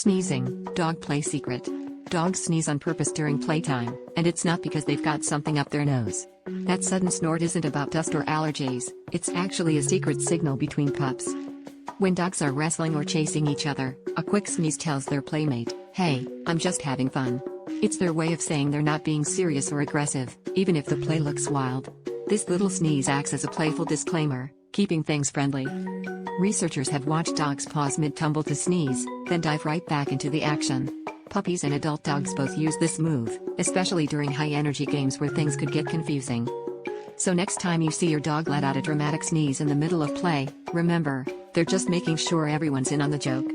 Sneezing, dog play secret. Dogs sneeze on purpose during playtime, and it's not because they've got something up their nose. That sudden snort isn't about dust or allergies, it's actually a secret signal between pups. When dogs are wrestling or chasing each other, a quick sneeze tells their playmate, "Hey, I'm just having fun." It's their way of saying they're not being serious or aggressive, even if the play looks wild. This little sneeze acts as a playful disclaimer, keeping things friendly. Researchers have watched dogs pause mid-tumble to sneeze, then dive right back into the action. Puppies and adult dogs both use this move, especially during high-energy games where things could get confusing. So next time you see your dog let out a dramatic sneeze in the middle of play, remember, they're just making sure everyone's in on the joke.